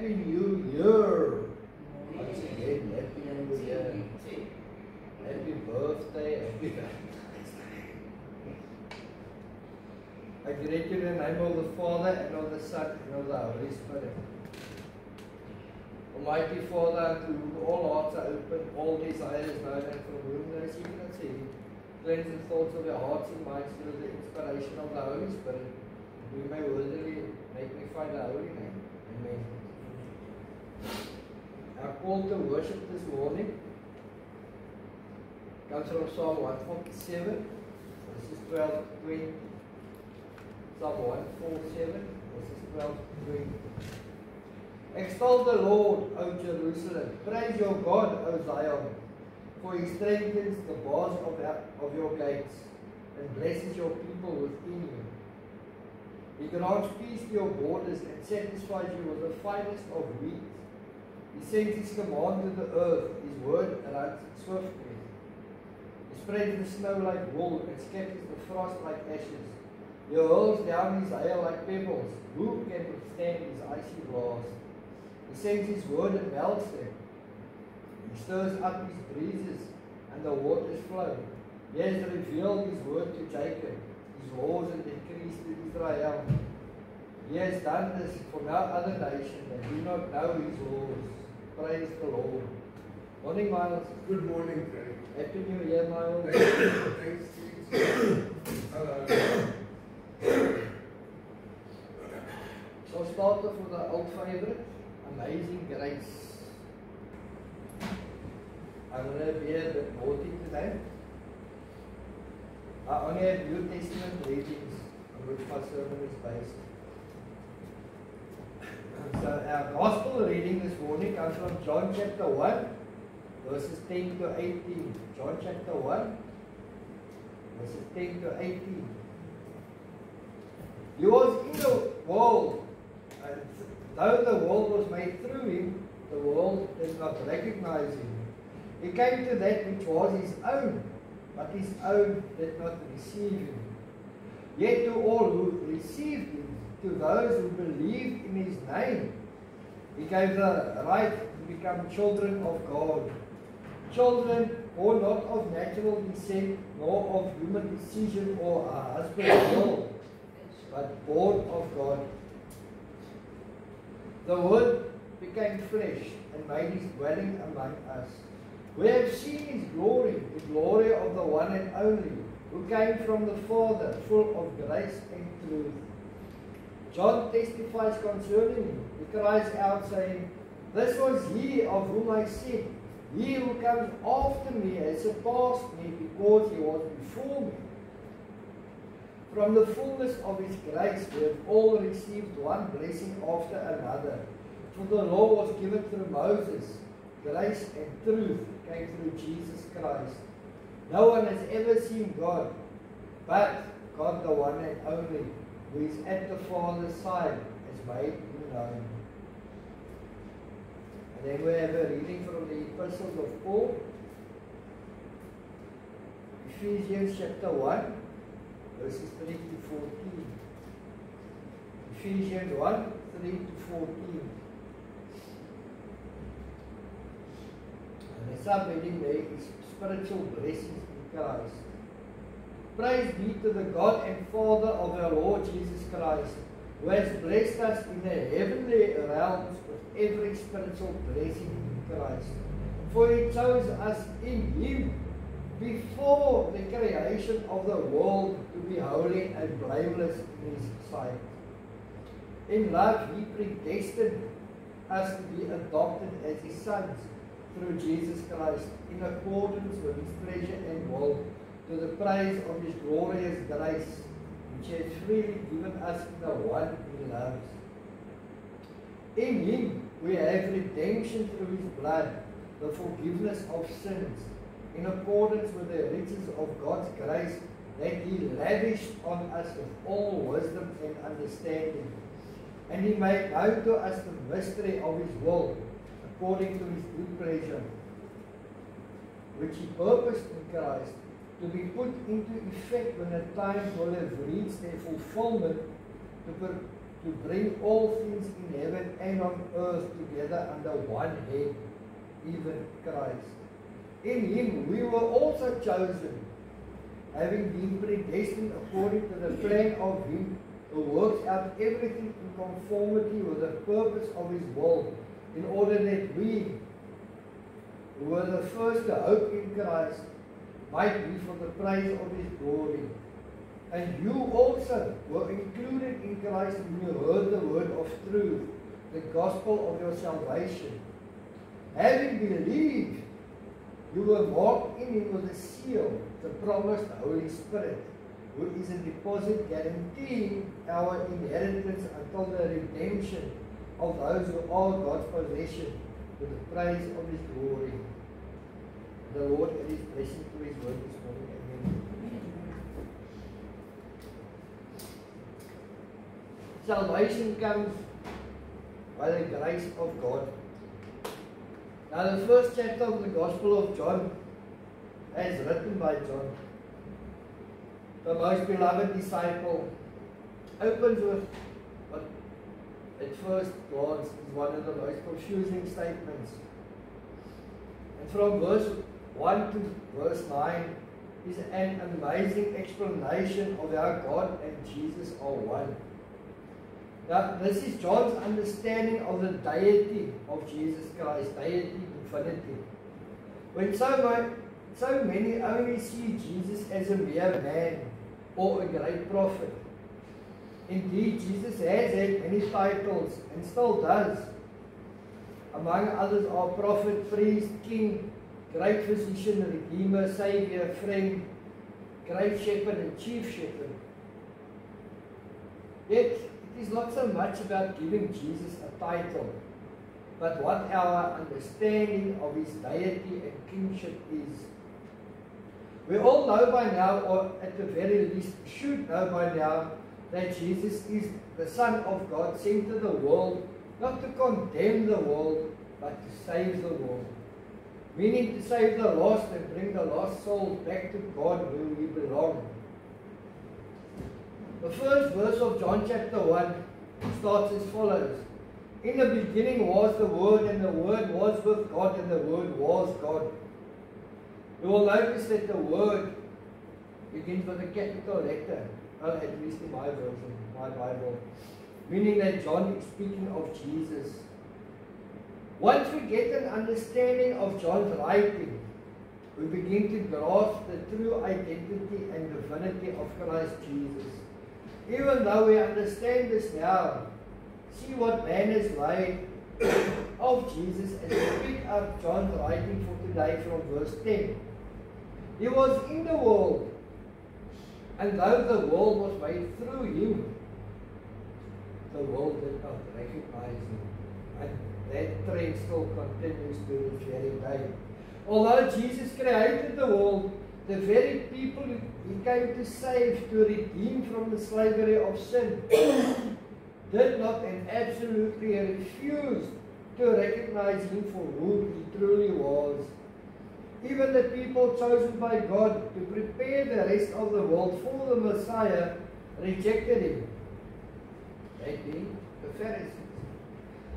Happy New Year. Once again, Happy New Year. Happy birthday. Happy I greet you in the name of the Father, and of the Son, and of the Holy Spirit. Almighty Father, unto whom all hearts are open, all desires known, and from whom there is even a sin, cleanse the thoughts of your hearts and minds through the inspiration of the Holy Spirit. We may worthily make me find the holy name. Amen. Our call to worship this morning comes from Psalm 147, verses 12 to 20. Psalm 147, verses 12 to 20. Extol the Lord, O Jerusalem. Praise your God, O Zion. For he strengthens the bars of your gates, and blesses your people within you. He grants peace to your borders, and satisfies you with the finest of wheat. He sends his command to the earth, his word runs swiftly. He spreads the snow like wool, and scatters the frost like ashes. He hurls down his hail like pebbles. Who can withstand his icy blast? He sends his word and melts them. He stirs up his breezes, and the waters flow. He has revealed his word to Jacob, his laws and decrees to Israel. He has done this for no other nation that do not know his laws. Praise the Lord. Morning, Miles. Good morning, Craig. Happy New Year, Miles. Thanks, Jesus. So I'll start off with the old favorite, Amazing Grace. I'm going to be a bit naughty today. I only have New Testament readings on which my sermon is based. So our gospel reading this morning comes from John chapter 1, verses 10 to 18. John chapter 1, verses 10 to 18. He was in the world, and though the world was made through him, the world did not recognize him. He came to that which was his own, but his own did not receive him. Yet to all who received him, to those who believed in his name, he gave the right to become children of God. Children born not of natural descent, nor of human decision or a husband's will, but born of God. The Word became flesh and made his dwelling among us. We have seen his glory, the glory of the one and only, who came from the Father, full of grace and truth. John testifies concerning him. He cries out, saying, "This was he of whom I said, he who comes after me has surpassed me, because he was before me." From the fullness of his grace we have all received one blessing after another. For the law was given through Moses. Grace and truth came through Jesus Christ. No one has ever seen God, but God the one and only, who is at the Father's side, has made him known. And then we have a reading from the Epistles of Paul. Ephesians chapter 1, verses 3 to 14. Ephesians 1, 3 to 14. And the subheading there is spiritual blessings in Christ. Praise be to the God and Father of our Lord Jesus Christ, who has blessed us in the heavenly realms with every spiritual blessing in Christ. For he chose us in him before the creation of the world to be holy and blameless in his sight. In love he predestined us to be adopted as his sons through Jesus Christ, in accordance with his pleasure and will, to the praise of his glorious grace, which he has freely given us in the one he loves. In him we have redemption through his blood, the forgiveness of sins, in accordance with the riches of God's grace that he lavished on us with all wisdom and understanding. And he made known to us the mystery of his will, according to his good pleasure, which he purposed in Christ, to be put into effect when the time will have reached their fulfillment, to bring all things in heaven and on earth together under one head, even Christ. In him we were also chosen, having been predestined according to the plan of him who works out everything in conformity with the purpose of his will, in order that we, who were the first to hope in Christ, might be for the praise of his glory. And you also were included in Christ when you heard the word of truth, the gospel of your salvation. Having believed, you were marked in him with a seal, the promised Holy Spirit, who is a deposit guaranteeing our inheritance until the redemption of those who are God's possession, to the praise of his glory. The Lord add his blessing to his word this morning. Amen. Salvation comes by the grace of God. Now the first chapter of the Gospel of John, as written by John, the most beloved disciple, opens with what at first glance is one of the most confusing statements. And from verse 1 to verse 9 is an amazing explanation of how God and Jesus are one. Now, this is John's understanding of the deity of Jesus Christ, deity, infinity. When so many only see Jesus as a mere man or a great prophet. Indeed, Jesus has had many titles and still does. Among others are prophet, priest, king, great physician, redeemer, savior, friend, great shepherd and chief shepherd. Yet, it is not so much about giving Jesus a title, but what our understanding of his deity and kingship is. We all know by now, or at the very least should know by now, that Jesus is the Son of God sent to the world, not to condemn the world, but to save the world. Meaning to save the lost and bring the lost souls back to God where we belong. The first verse of John chapter 1 starts as follows. In the beginning was the Word, and the Word was with God, and the Word was God. You will notice that the Word begins with a capital letter, well, at least in my version, my Bible, meaning that John is speaking of Jesus. Once we get an understanding of John's writing, we begin to grasp the true identity and divinity of Christ Jesus. Even though we understand this now, see what man has made of Jesus as we pick up John's writing for today from verse 10. He was in the world, and though the world was made through him, the world did not recognize him. And that trend still continues to this very day. Although Jesus created the world, the very people he came to save, to redeem from the slavery of sin, did not and absolutely refused to recognize him for who he truly was. Even the people chosen by God to prepare the rest of the world for the Messiah rejected him. That being the Pharisees.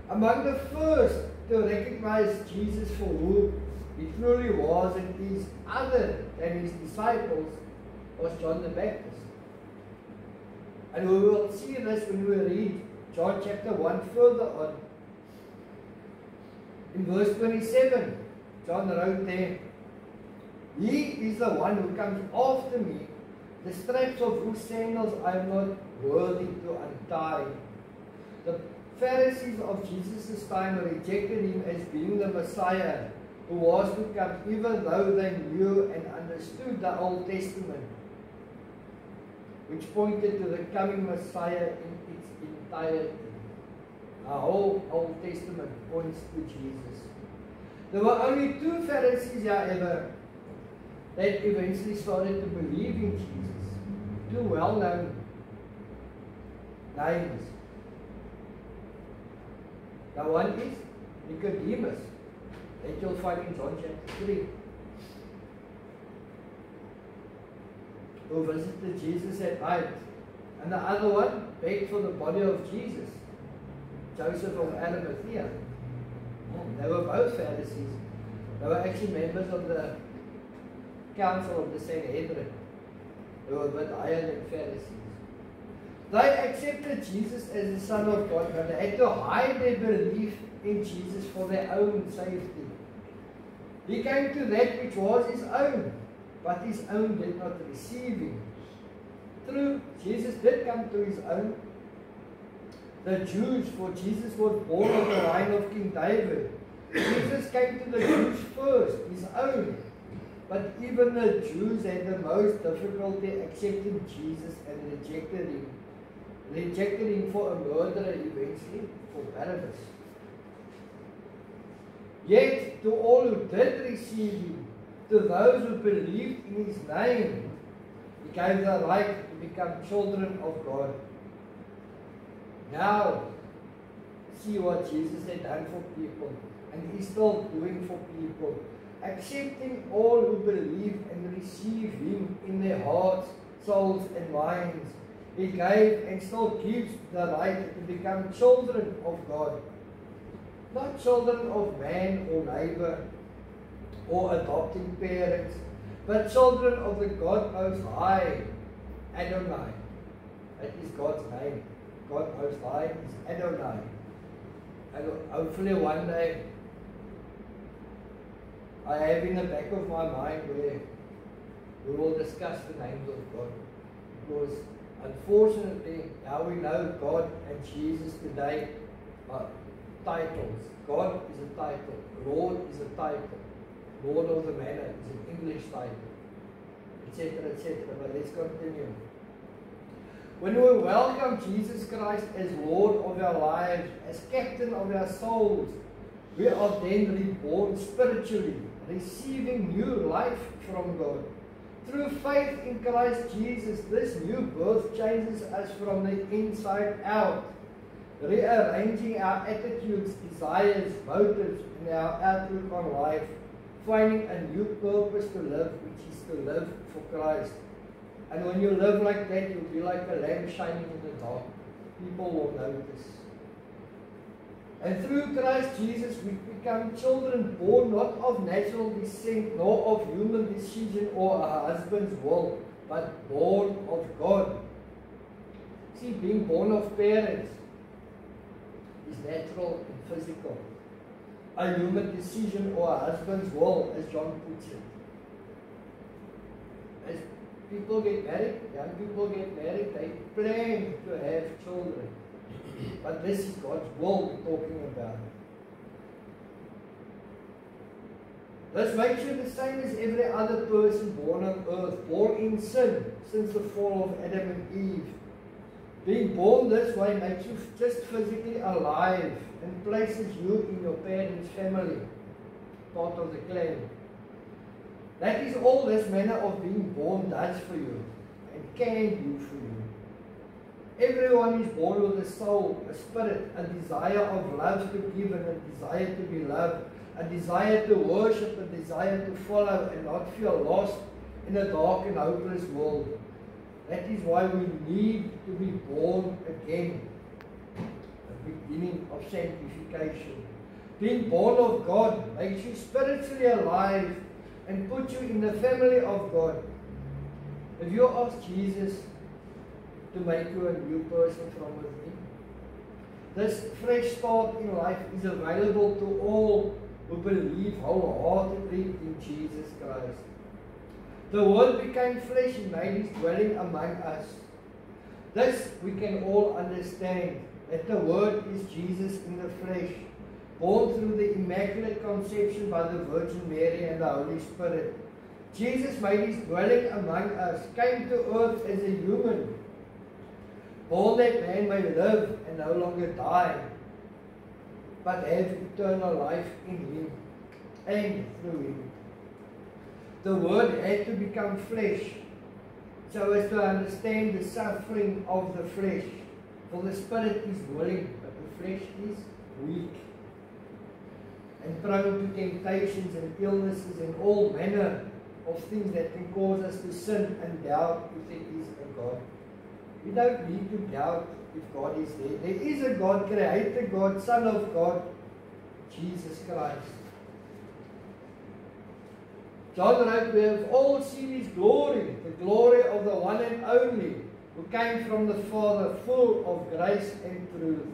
Among the first to recognize Jesus for who he truly was and is other than his disciples was John the Baptist. And we will see this when we read John chapter 1 further on. In verse 27, John wrote there, "He is the one who comes after me, the straps of whose sandals I am not worthy to untie." The Pharisees of Jesus' time rejected him as being the Messiah who was to come, even though they knew and understood the Old Testament, which pointed to the coming Messiah in its entirety. The whole Old Testament points to Jesus. There were only two Pharisees, however, that eventually started to believe in Jesus. Two well-known names. The one is Nicodemus, that you'll find in John chapter 3, who visited Jesus at night And the other one begged for the body of Jesus, Joseph of Arimathea. They were both Pharisees. They were actually members of the council of the Sanhedrin. They were a bit higher than Pharisees. They accepted Jesus as the Son of God, but they had to hide their belief in Jesus for their own safety. He came to that which was his own, but his own did not receive him. True, Jesus did come to his own, the Jews, for Jesus was born of the line of King David. Jesus came to the Jews first, his own. But even the Jews had the most difficulty accepting Jesus and rejected him. Rejected him for a murderer eventually, for Barabbas. Yet to all who did receive him, to those who believed in his name, he gave the right to become children of God. Now, see what Jesus had done for people, and he's still doing for people. Accepting all who believe and receive him in their hearts, souls and minds. He gave and still gives the right to become children of God. Not children of man or neighbor or adopting parents, but children of the God Most High, Adonai. That is God's name. God Most High is Adonai. And hopefully one day, I have in the back of my mind where we will discuss the names of God. Because unfortunately, how we know God and Jesus today are titles. God is a title. Lord is a title. Lord of the Manor is an English title. Etc., etc. But let's continue. When we welcome Jesus Christ as Lord of our lives, as Captain of our souls, we are then reborn spiritually, receiving new life from God. Through faith in Christ Jesus, this new birth changes us from the inside out, rearranging our attitudes, desires, motives, and our outlook on life, finding a new purpose to live, which is to live for Christ. And when you live like that, you'll be like a lamp shining in the dark. People will notice. And through Christ Jesus, we become children born not of natural descent, nor of human decision or a husband's will, but born of God. See, being born of parents is natural and physical. A human decision or a husband's will, as John puts it. As people get married, young people get married, they plan to have children. But this is God's will we're talking about. This makes you the same as every other person born on earth, born in sin since the fall of Adam and Eve. Being born this way makes you just physically alive and places you in your parents' family, part of the clan. That is all this manner of being born does for you and can do for you. Everyone is born with a soul, a spirit, a desire of love to give and a desire to be loved, a desire to worship, a desire to follow and not feel lost in a dark and hopeless world. That is why we need to be born again, the beginning of sanctification. Being born of God makes you spiritually alive and puts you in the family of God. If you ask Jesus to make you a new person from within, this fresh start in life is available to all who believe wholeheartedly in Jesus Christ. The Word became flesh and made His dwelling among us. This we can all understand, that the Word is Jesus in the flesh, born through the Immaculate Conception by the Virgin Mary and the Holy Spirit. Jesus made His dwelling among us, came to earth as a human, born that man may live and no longer die, but have eternal life in Him and through Him. The Word had to become flesh so as to understand the suffering of the flesh. For the Spirit is willing, but the flesh is weak and prone to temptations and illnesses and all manner of things that can cause us to sin and doubt if there is a God. We don't need to doubt if God is there. There is a God, Creator God, Son of God, Jesus Christ. John wrote, we have all seen His glory, the glory of the one and only, who came from the Father, full of grace and truth.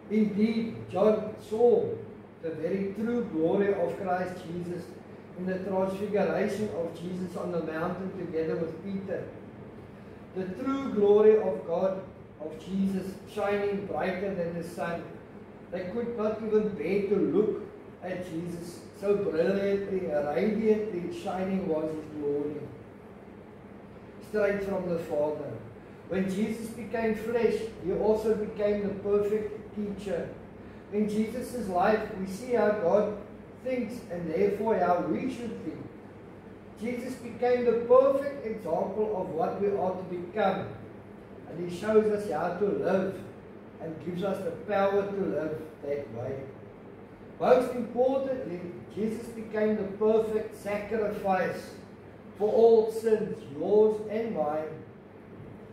Indeed, John saw the very true glory of Christ Jesus in the transfiguration of Jesus on the mountain together with Peter. The true glory of God, of Jesus, shining brighter than the sun. They could not even bear to look at Jesus. So brilliantly, radiantly shining was His glory. Straight from the Father. When Jesus became flesh, He also became the perfect teacher. In Jesus' life, we see how God thinks and therefore how we should think. Jesus became the perfect example of what we ought to become. And He shows us how to live and gives us the power to live that way. Most importantly, Jesus became the perfect sacrifice for all sins, yours and mine.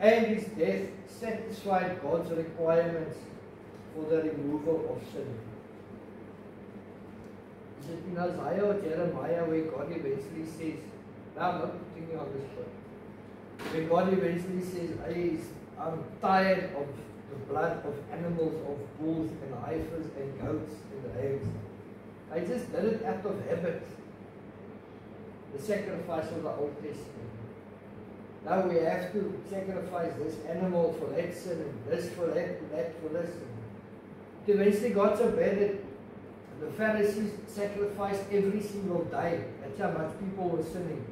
And His death satisfied God's requirements for the removal of sin. Is it in Isaiah or Jeremiah where God eventually says, now I'm not putting you on the spot. When God eventually says, I'm tired of the blood of animals, of bulls and heifers and goats and rams. I just did it out of habit. The sacrifice of the Old Testament. Now we have to sacrifice this animal for that sin and this for that and that for this. Eventually God so bad that the Pharisees sacrificed every single day. That's how much people were sinning.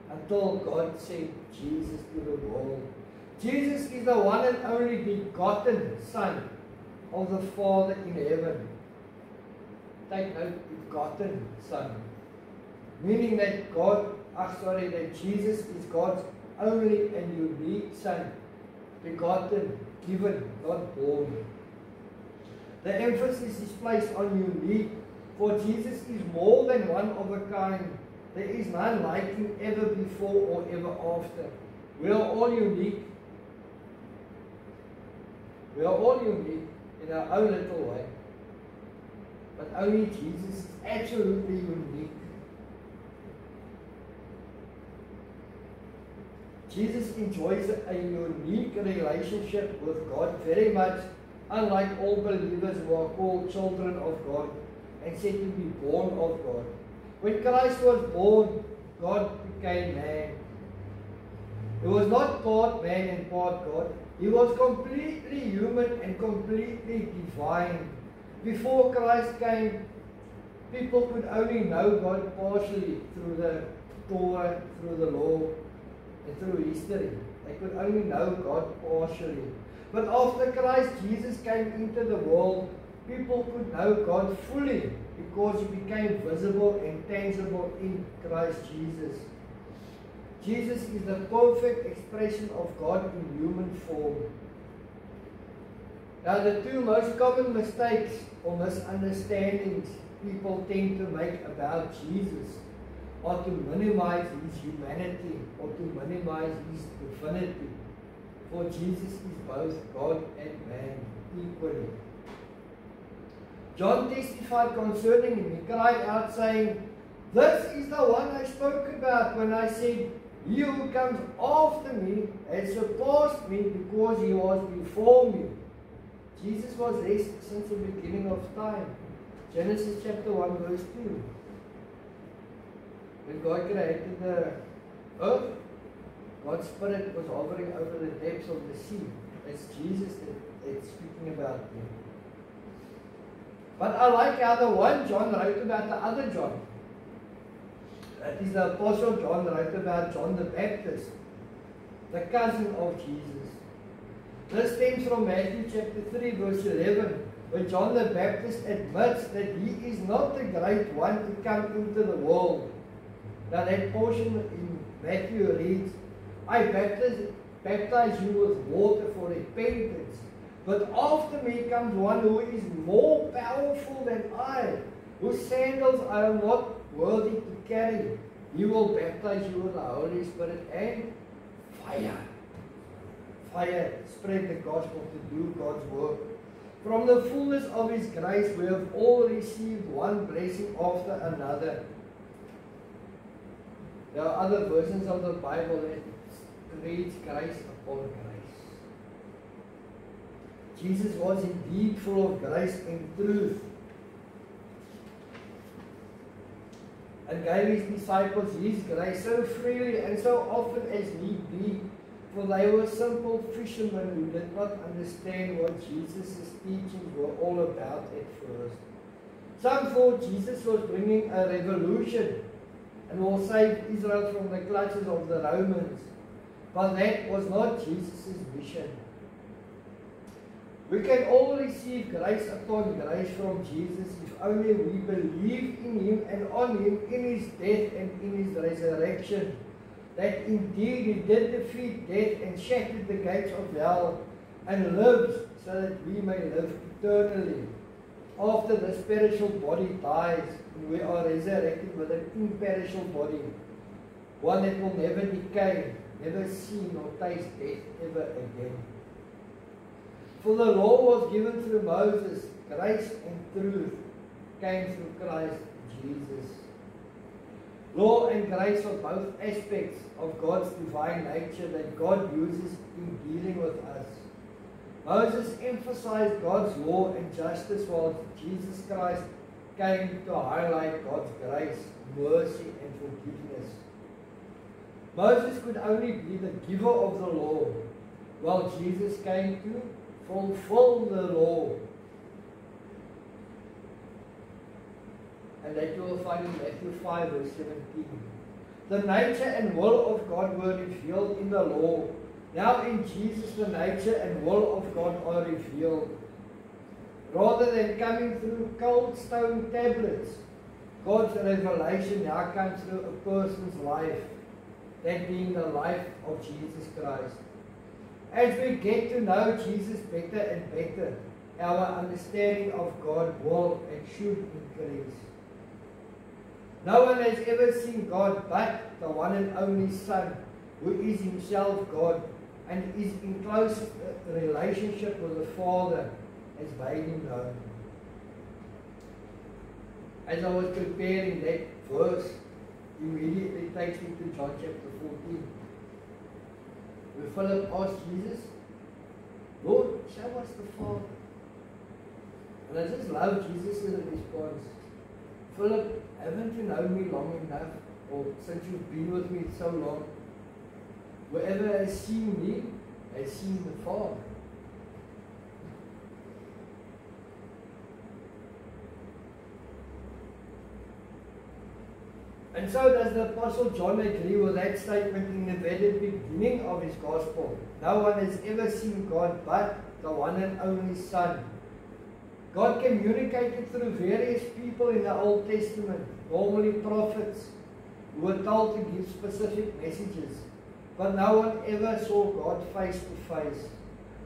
Until God sent Jesus to the world. Jesus is the one and only begotten Son of the Father in heaven. Take note, begotten Son. Meaning that that Jesus is God's only and unique Son. Begotten, given, not born. The emphasis is placed on unique, for Jesus is more than one of a kind. There is none like Him ever before or ever after. We are all unique. We are all unique in our own little way. But only Jesus is absolutely unique. Jesus enjoys a unique relationship with God, very much unlike all believers who are called children of God and said to be born of God. When Christ was born, God became man. He was not part man and part God. He was completely human and completely divine. Before Christ came, people could only know God partially through the Torah, through the law, and through history. They could only know God partially. But after Christ Jesus came into the world, people could know God fully because He became visible and tangible in Christ Jesus. Jesus is the perfect expression of God in human form. Now, the two most common mistakes or misunderstandings people tend to make about Jesus are to minimize His humanity or to minimize His divinity. For Jesus is both God and man equally. John testified concerning Him. He cried out saying, "This is the one I spoke about when I said, He who comes after me has surpassed me because He was before me." Jesus was there since the beginning of time. Genesis chapter 1 verse 2. When God created the earth, God's Spirit was hovering over the depths of the sea. That's Jesus that's speaking about here. But I like how the one John wrote about the other John. That is the Apostle John wrote about John the Baptist, the cousin of Jesus. This stems from Matthew chapter 3 verse 11, where John the Baptist admits that he is not the great one to come into the world. Now that portion in Matthew reads, "I baptize you with water for repentance, but after me comes one who is more powerful than I, whose sandals I am not worthy to carry. He will baptize you with the Holy Spirit and fire." fire, spread the gospel, to do God's work. From the fullness of His grace, we have all received one blessing after another. There are other versions of the Bible that reads grace upon grace. Jesus was indeed full of grace and truth, and gave His disciples His grace so freely and so often as need be, for they were simple fishermen who did not understand what Jesus' teachings were all about at first. Some thought Jesus was bringing a revolution and will save Israel from the clutches of the Romans, but that was not Jesus' mission. We can all receive grace upon grace from Jesus if only we believe in Him and on Him, in His death and in His resurrection. That indeed He did defeat death and shattered the gates of hell and lives so that we may live eternally. After the spiritual body dies, we are resurrected with an imperishable body, one that will never decay, never see nor taste death ever again. For the law was given through Moses, grace and truth came through Christ Jesus. Law and grace are both aspects of God's divine nature that God uses in dealing with us. Moses emphasized God's law and justice, while Jesus Christ came to highlight God's grace, mercy and forgiveness. Moses could only be the giver of the law, while Jesus came to fulfill the law. And that you will find in Matthew 5 verse 17. The nature and will of God were revealed in the law. Now in Jesus the nature and will of God are revealed. Rather than coming through cold stone tablets, God's revelation now comes through a person's life, that being the life of Jesus Christ. As we get to know Jesus better and better, our understanding of God will and should increase. No one has ever seen God but the one and only Son, who is Himself God and is in close relationship with the Father, has made Him known. As I was preparing that verse, immediately takes me to John chapter 14. Where Philip asked Jesus, Lord, show us the Father. And I just love Jesus' response. Philip, haven't you known me long enough, or since you've been with me so long? Whoever has seen me has seen the Father. And so does the Apostle John agree with that statement in the very beginning of his Gospel. No one has ever seen God but the one and only Son. God communicated through various people in the Old Testament, normally prophets, who were told to give specific messages. But no one ever saw God face to face.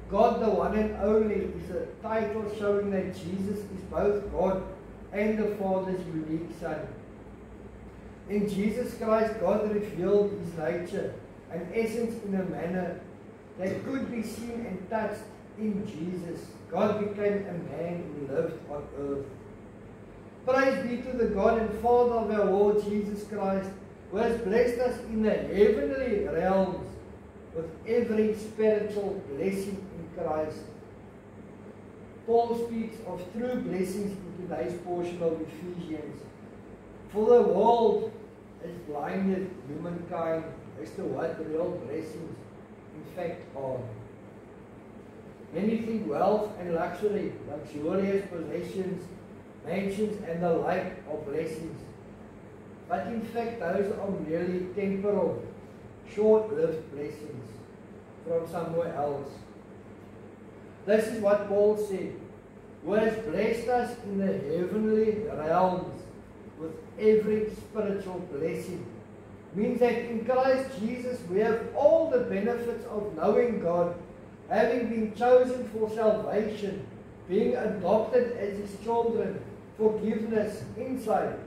God the one and only is a title showing that Jesus is both God and the Father's unique Son. In Jesus Christ, God revealed His nature and essence in a manner that could be seen and touched in Jesus. God became a man who lived on earth. Praise be to the God and Father of our Lord Jesus Christ, who has blessed us in the heavenly realms with every spiritual blessing in Christ. Paul speaks of true blessings in today's portion of Ephesians. For the world has blinded humankind as to what real blessings in fact are. Many think wealth and luxury, luxurious possessions, mansions and the like are blessings. But in fact those are merely temporal, short-lived blessings from somewhere else. This is what Paul said, who has blessed us in the heavenly realms with every spiritual blessing. Means that in Christ Jesus we have all the benefits of knowing God, having been chosen for salvation, being adopted as His children, forgiveness, insight,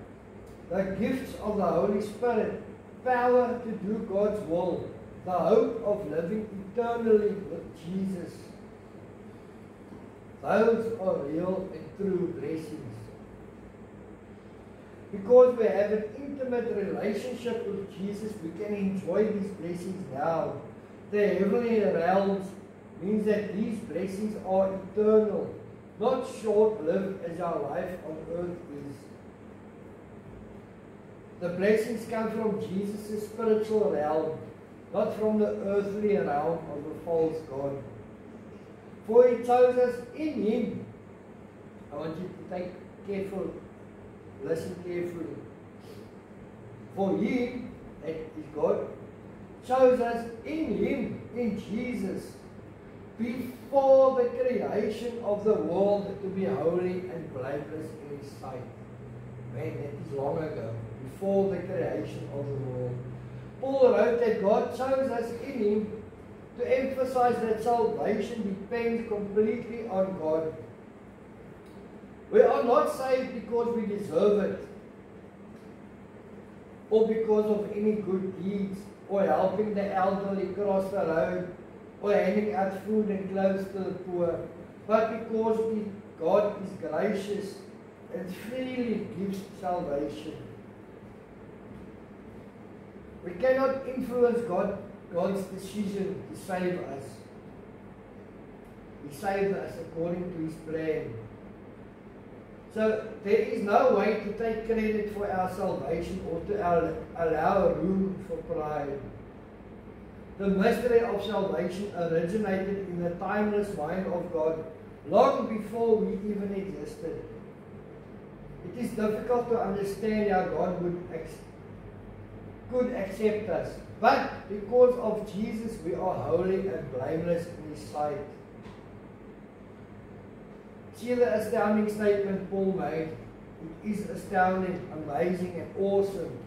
the gifts of the Holy Spirit, power to do God's will, the hope of living eternally with Jesus. Those are real and true blessings. Because we have an intimate relationship with Jesus, we can enjoy these blessings now. The heavenly realms means that these blessings are eternal, not short-lived as our life on earth is. The blessings come from Jesus' spiritual realm, not from the earthly realm of the false God. For He chose us in Him. I want you to listen carefully. For He, that is God, chose us in Him, in Jesus, before the creation of the world to be holy and blameless in His sight. Man, that is long ago, before the creation of the world. Paul wrote that God chose us in Him to emphasize that salvation depends completely on God. We are not saved because we deserve it, or because of any good deeds, or helping the elderly cross the road, or handing out food and clothes to the poor, but because God is gracious and freely gives salvation. We cannot influence God's decision to save us. He saved us according to His plan. So there is no way to take credit for our salvation or to allow room for pride. The mystery of salvation originated in the timeless mind of God long before we even existed. It is difficult to understand how God could accept us, but because of Jesus we are holy and blameless in His sight. See the astounding statement Paul made. It is astounding, amazing and awesome,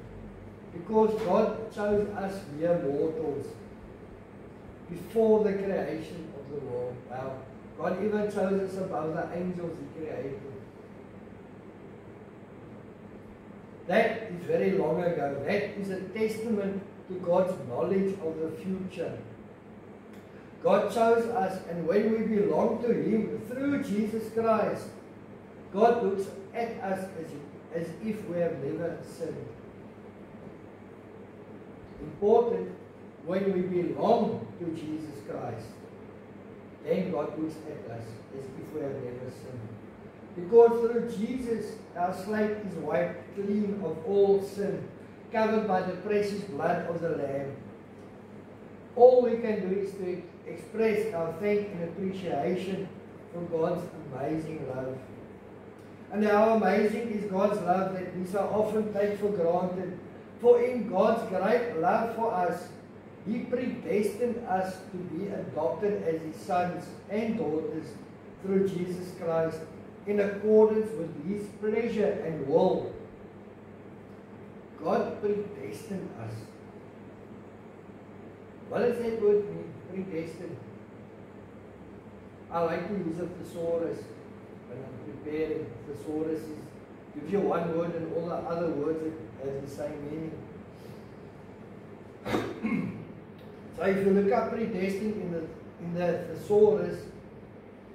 because God chose us mere mortals before the creation of the world. Wow. God even chose us above the angels He created. That is very long ago. That is a testament to God's knowledge of the future. God chose us, and when we belong to Him through Jesus Christ, God looks at us as if we have never sinned. Important, when we belong to Jesus Christ, then God looks at us as if we have never sinned. Because through Jesus, our slate is wiped clean of all sin, covered by the precious blood of the Lamb. All we can do is to express our thanks and appreciation for God's amazing love. And how amazing is God's love that we so often take for granted. For in God's great love for us, He predestined us to be adopted as His sons and daughters through Jesus Christ, in accordance with His pleasure and will. God predestined us. What does that word mean? Predestined. I like to use a thesaurus when I'm preparing. Thesaurus gives you one word and all the other words have the same meaning. So if you look up predestined in the thesaurus,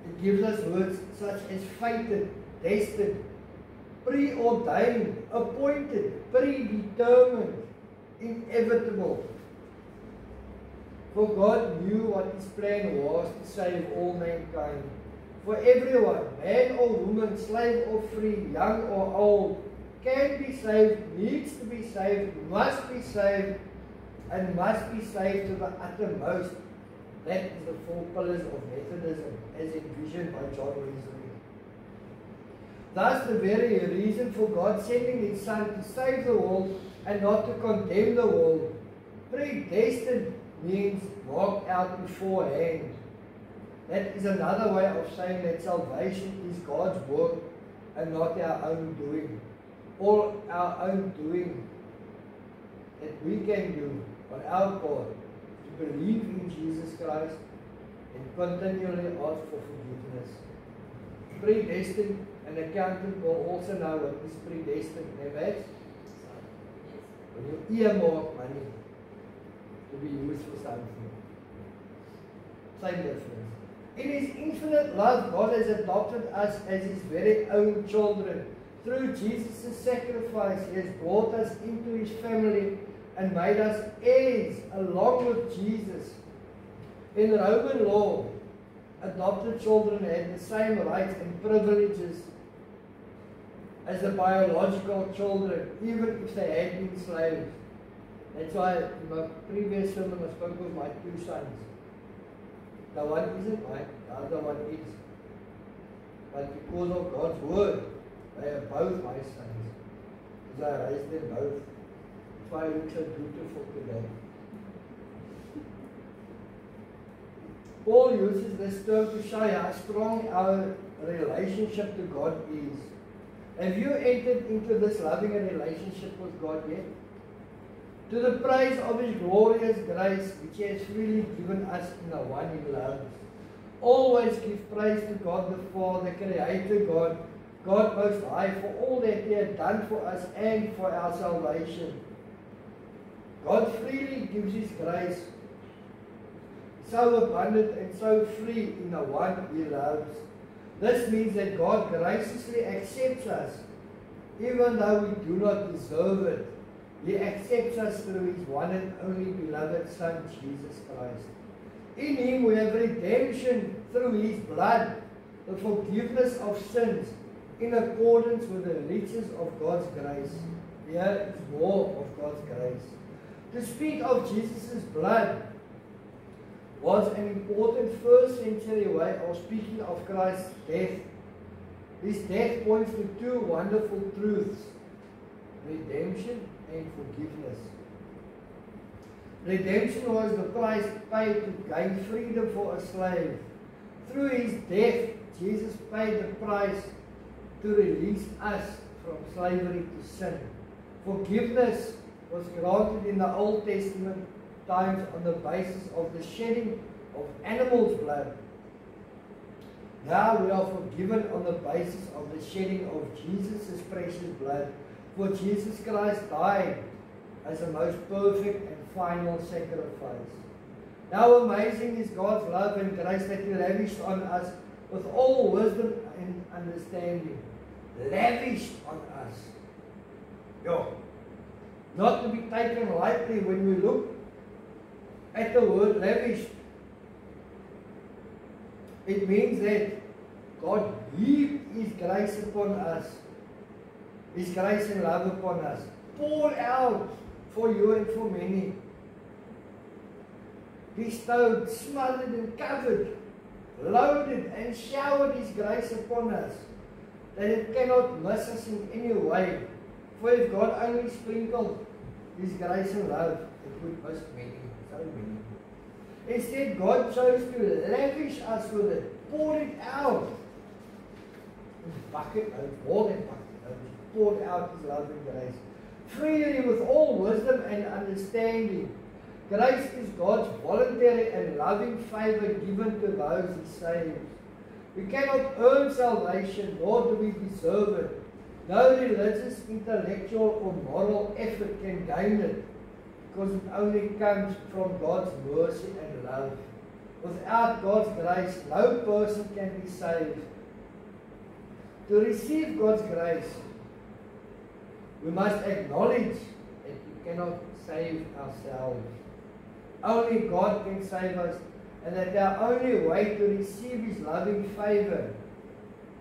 it gives us words such as fated, destined, preordained, appointed, predetermined, inevitable. For God knew what His plan was to save all mankind. For everyone, man or woman, slave or free, young or old, can be saved, needs to be saved, and must be saved to the uttermost. That is the 4 pillars of Methodism, as envisioned by John Wesley. Thus, the very reason for God sending His Son to save the world and not to condemn the world. Predestined means marked out beforehand. That is another way of saying that salvation is God's work and not our own doing. All our own doing that we can do on our part to believe in Jesus Christ and continually ask for forgiveness. Predestined, an accountant will also know what is predestined. When you earmark money, to be used for something. Same difference. In His infinite love, God has adopted us as His very own children. Through Jesus' sacrifice, He has brought us into His family and made us heirs along with Jesus. In Roman law, adopted children had the same rights and privileges as the biological children, even if they had been slaves. That's why in my previous sermon I spoke of my two sons. The one isn't mine, the other one is. But because of God's word, they are both my sons. Because I raised them both. That's why I look so beautiful today. Paul uses this term to show how strong our relationship to God is. Have you entered into this loving relationship with God yet? To the praise of His glorious grace, which He has freely given us in the one He loves. Always give praise to God the Father, Creator God, God Most High, for all that He has done for us and for our salvation. God freely gives His grace, so abundant and so free in the one He loves. This means that God graciously accepts us, even though we do not deserve it. He accepts us through His one and only beloved Son, Jesus Christ. In Him we have redemption through His blood, the forgiveness of sins, in accordance with the riches of God's grace. Here is more of God's grace. To speak of Jesus' blood was an important first century way of speaking of Christ's death. This death points to two wonderful truths: redemption and forgiveness. Redemption was the price paid to gain freedom for a slave. Through His death, Jesus paid the price to release us from slavery to sin. Forgiveness was granted in the Old Testament times on the basis of the shedding of animals' blood. Now we are forgiven on the basis of the shedding of Jesus' precious blood. For Jesus Christ died as the most perfect and final sacrifice. How amazing is God's love and grace that He lavished on us with all wisdom and understanding. Lavished on us. Yo. Not to be taken lightly when we look at the word lavished. It means that God heaped His grace upon us. His grace and love upon us. Poured out for you and for many. Bestowed, smothered and covered, loaded and showered His grace upon us, that it cannot miss us in any way. For if God only sprinkled His grace and love, it would miss many, so many. Instead, God chose to lavish us with it, poured it out. Bucket, more than bucket. Poured out His love and grace, freely with all wisdom and understanding. Grace is God's voluntary and loving favor given to those He saves. We cannot earn salvation, nor do we deserve it. No religious, intellectual or moral effort can gain it, because it only comes from God's mercy and love. Without God's grace, no person can be saved. To receive God's grace, we must acknowledge that we cannot save ourselves. Only God can save us, and that our only way to receive His loving favor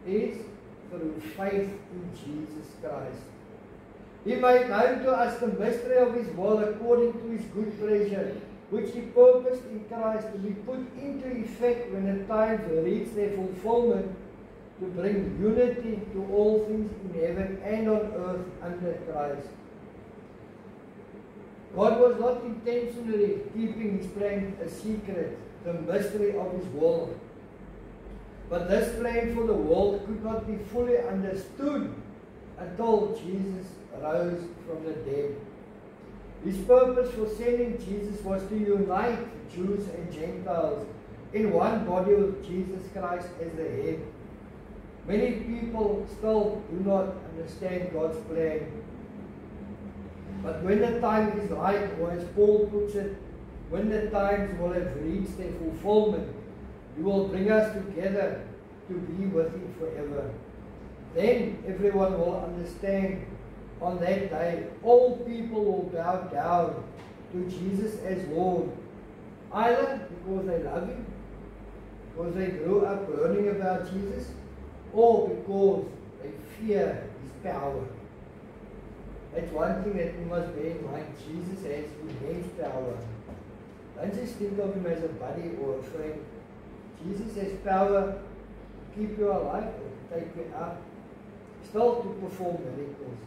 is through faith in Jesus Christ. He made known to us the mystery of His will according to His good pleasure, which He purposed in Christ to be put into effect when the times reach their fulfillment, to bring unity to all things in heaven and on earth under Christ. God was not intentionally keeping His plan a secret, the mystery of His will. But this plan for the world could not be fully understood until Jesus rose from the dead. His purpose for sending Jesus was to unite Jews and Gentiles in one body with Jesus Christ as the head. Many people still do not understand God's plan. But when the time is right, or as Paul puts it, when the times will have reached their fulfillment, you will bring us together to be with you forever. Then everyone will understand on that day. All people will bow down to Jesus as Lord, either because they love Him, because they grew up learning about Jesus, or because they fear His power. That's one thing that we must bear in mind. Jesus has immense power. Don't just think of Him as a buddy or a friend. Jesus has power to keep you alive or to take you out, still to perform miracles.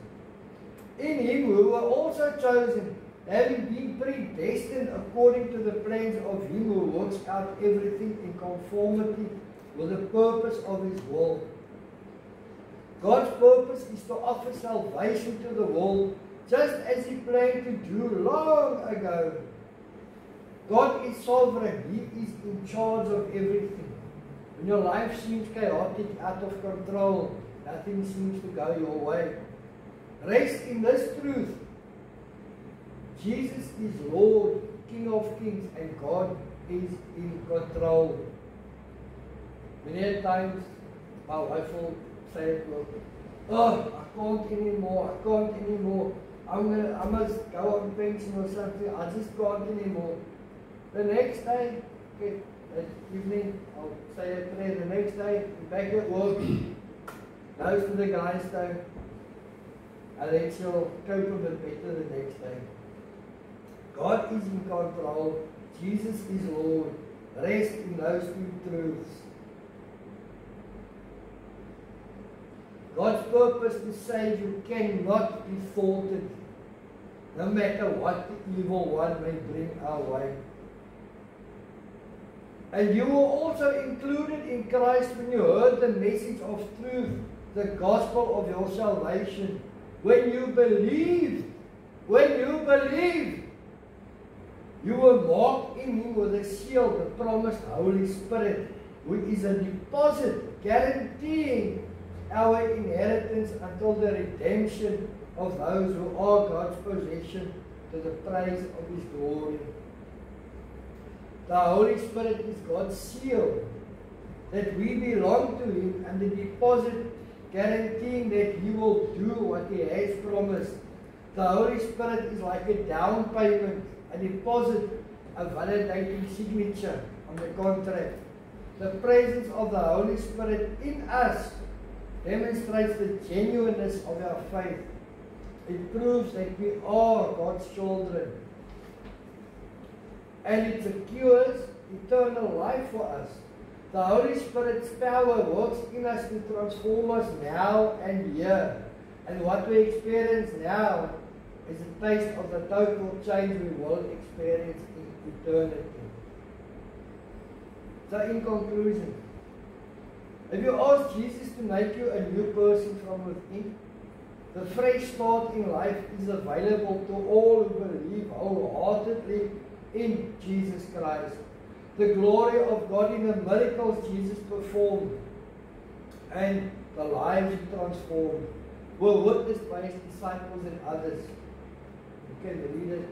In Him we were also chosen, having been predestined according to the plans of Him who works out everything in conformity with the purpose of His will. God's purpose is to offer salvation to the world, just as He planned to do long ago. God is sovereign. He is in charge of everything. When your life seems chaotic, out of control, nothing seems to go your way, rest in this truth. Jesus is Lord, King of kings, and God is in control. Many times my wife will say, "Oh, I can't anymore, I can't anymore. I must go on pension or something, I just can't anymore." The next day, okay, that evening, I'll say a prayer. The next day, back at work, goes to the grindstone, and then she'll cope a bit better the next day. God is in control. Jesus is Lord. Rest in those two truths. God's purpose to save you cannot be thwarted, no matter what the evil one may bring our way. And you were also included in Christ when you heard the message of truth, the gospel of your salvation. When you believed, you were marked in Him with a seal, the promised Holy Spirit, who is a deposit guaranteeing our inheritance until the redemption of those who are God's possession, to the praise of His glory. The Holy Spirit is God's seal that we belong to Him, and the deposit guaranteeing that He will do what He has promised. The Holy Spirit is like a down payment, a deposit, a validating signature on the contract. The presence of the Holy Spirit in us demonstrates the genuineness of our faith. It proves that we are God's children. And it secures eternal life for us. The Holy Spirit's power works in us to transform us now and here. And what we experience now is a taste of the total change we will experience in eternity. So in conclusion, if you ask Jesus to make you a new person from within, the fresh start in life is available to all who believe wholeheartedly in Jesus Christ. The glory of God in the miracles Jesus performed and the lives He transformed were witnessed by His disciples and others. You can read it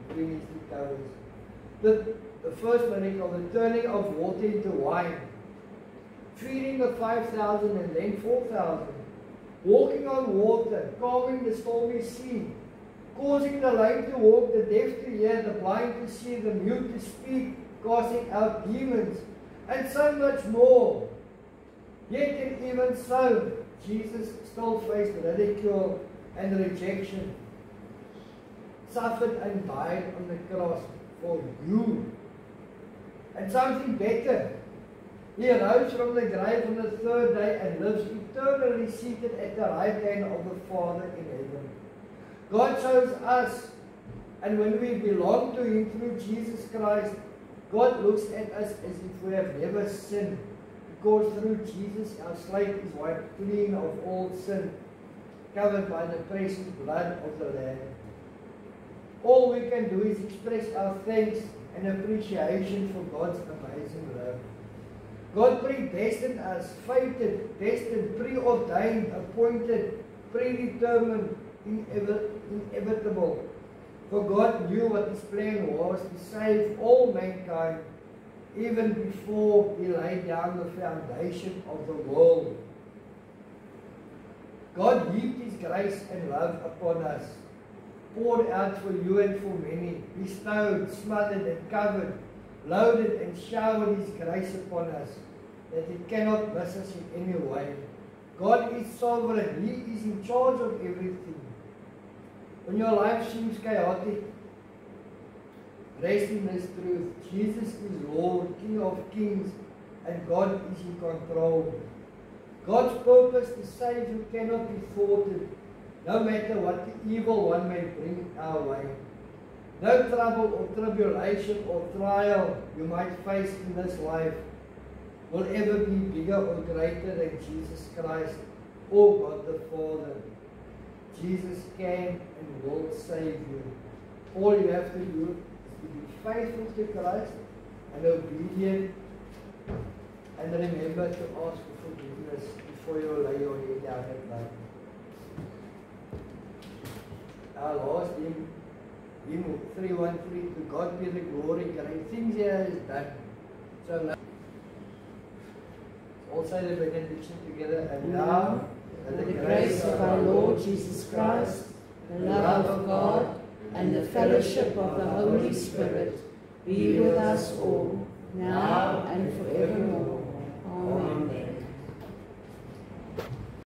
between these two covers. The first miracle, the turning of water into wine, feeding the 5,000 and then 4,000, walking on water, calming the stormy sea, causing the lame to walk, the deaf to hear, the blind to see, the mute to speak, casting out demons, and so much more. Yet and even so, Jesus still faced ridicule and rejection, suffered and died on the cross for you. And something better, He rose from the grave on the third day and lives eternally seated at the right hand of the Father in heaven. God chose us, and when we belong to Him through Jesus Christ, God looks at us as if we have never sinned, because through Jesus our slate is wiped clean of all sin, covered by the precious blood of the Lamb. All we can do is express our thanks and appreciation for God's amazing love. God predestined us, fated, destined, preordained, appointed, predetermined, inevitable For God knew what His plan was to save all mankind even before He laid down the foundation of the world. God heaped His grace and love upon us, poured out for you and for many, bestowed, smothered and covered, loaded and showered His grace upon us, that He cannot miss us in any way. God is sovereign. He is in charge of everything. When your life seems chaotic, rest in this truth. Jesus is Lord, King of kings, and God is in control. God's purpose to save you cannot be thwarted, no matter what the evil one may bring our way. No trouble or tribulation or trial you might face in this life will ever be bigger or greater than Jesus Christ or God the Father. Jesus can and will save you. All you have to do is to be faithful to Christ and obedient, and remember to ask for forgiveness before you lay your head down at night. Our last hymn, hymn 313, to God be the glory, great things He has done. So let's all say the benediction together. And now, the grace of our Lord Jesus Christ, the love of God, and the fellowship of the Holy Spirit be with us all, now and forevermore. Amen.